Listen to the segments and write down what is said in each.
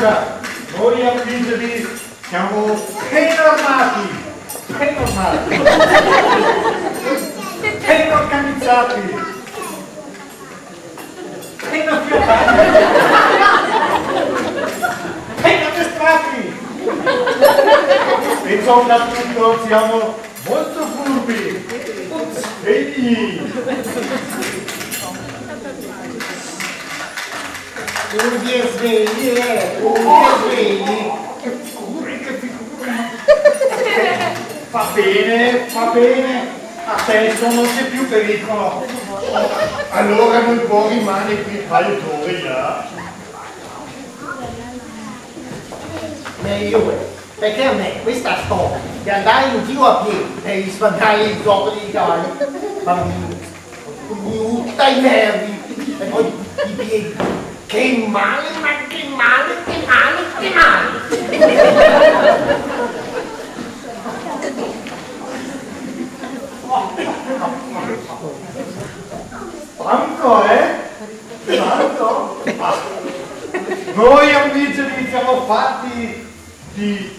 guarda, noi amici siamo ben armati, ben organizzati, ben affiatati, ben addestrati e soprattutto siamo molto furbi svegli. Furbi e svegli, Va bene, adesso non c'è più pericolo. Allora non può rimanere qui il pagliatore, Meglio, perché a me questa storia di andare in giro a piedi per risparmiare il gioco dei cavalli, ma mi butta i nervi e poi i piedi. Che male, ma che male. Tanto, Tanto? Noi amici siamo fatti di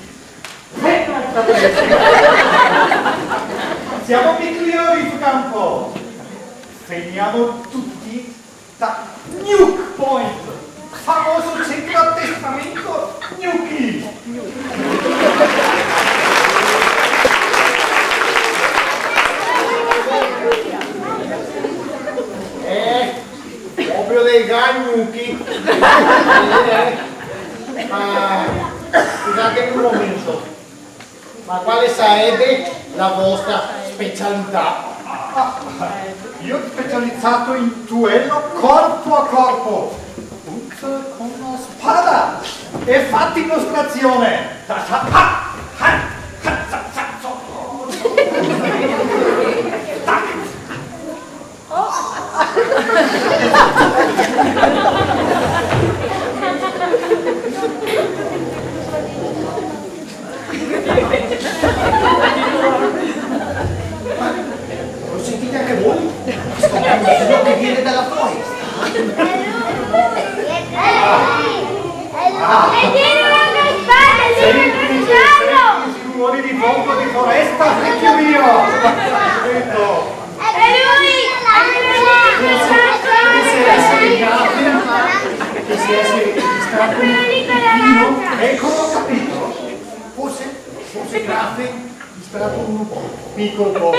siamo migliori sul campo. Veniamo tutti da Nuke Point, famoso centro addestramento Nuki. Proprio dei Nuki. Scusate un momento, ma quale sarebbe la vostra specialità? Io ho specializzato in duello corpo a corpo, con una spada e fatti illustrazione. Lo sentite anche voi? Sto quello che viene dalla foresta. Rumori di fuoco di foresta, vecchio mio! Che si è distratto un pochino, ecco, ho capito. Forse Graffe distratto un piccolo po'.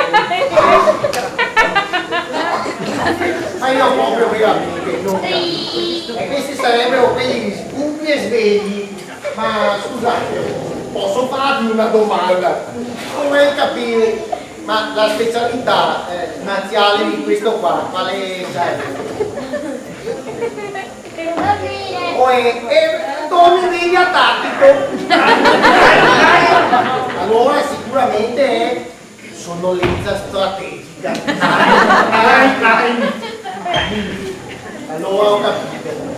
Ma io proprio veramente non capisco. E questi sarebbero quelli sbuffi e svegli. Ma scusate, posso farvi una domanda? Vorrei capire, ma la specialità marziale di questo qua, quale sarebbe? O è dominio tattico? Allora sicuramente è sonnolenza strategica. Allora ho capito.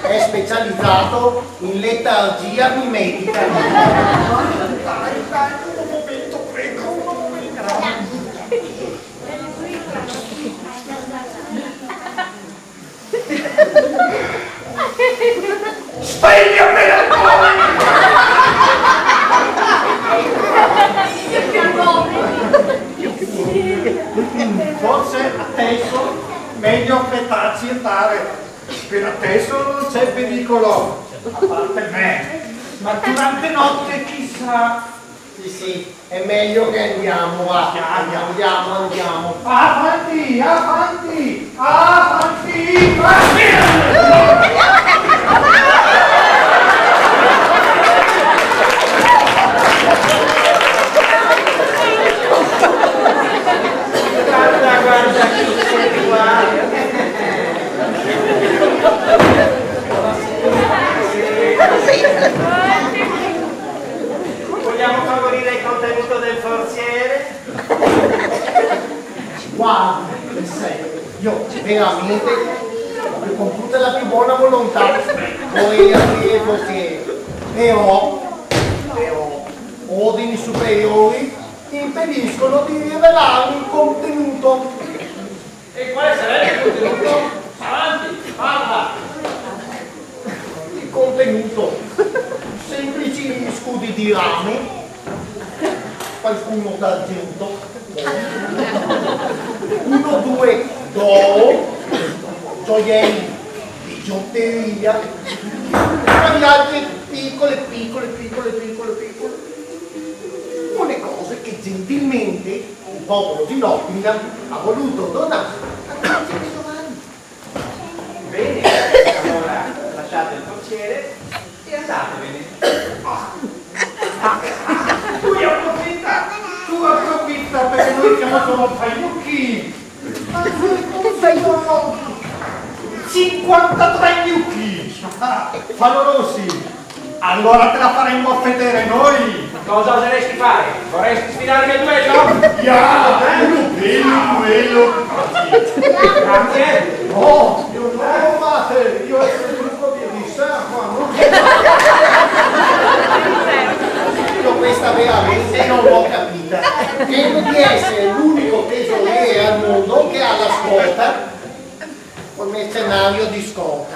È specializzato in letargia mimetica. Dai, un momento, prego, un momento. Svegliami la Forse adesso meglio affrettarsi e andare. Per adesso non c'è pericolo, a parte me, ma durante notte chissà. Sì, è meglio che andiamo, va. Andiamo. Avanti! Guarda chi sei qua. Vogliamo favorire il contenuto del forziere? Guarda, io veramente, con tutta la più buona volontà, vorrei aprire il forziere, però ordini superiori impediscono di rivelarmi il contenuto. E quale sarebbe il contenuto? Avanti, parla! Il contenuto scudi di rame, qualcuno d'argento, 1, 2 d'oro, gioielli di giotteria, poi altre piccole, le cose che gentilmente il popolo di Nottingham ha voluto donare a tutti i giovani. Bene, allora lasciate il forziere e andatevene. Tu approfitta perché noi siamo solo pagliucchi. Ma cosa io? 53 gnocchi! Fanno rossi! Allora te la faremmo vedere noi! Cosa oseresti fare? Vorresti sfidarmi a duello? Ya! Bello! Grazie. No! Io no, mate! Io essere il gruppo di San Juan! Io questa veramente non l'ho capita. Credo di essere l'unico tesoriere al mondo che ha la scorta col mercenario di scorta.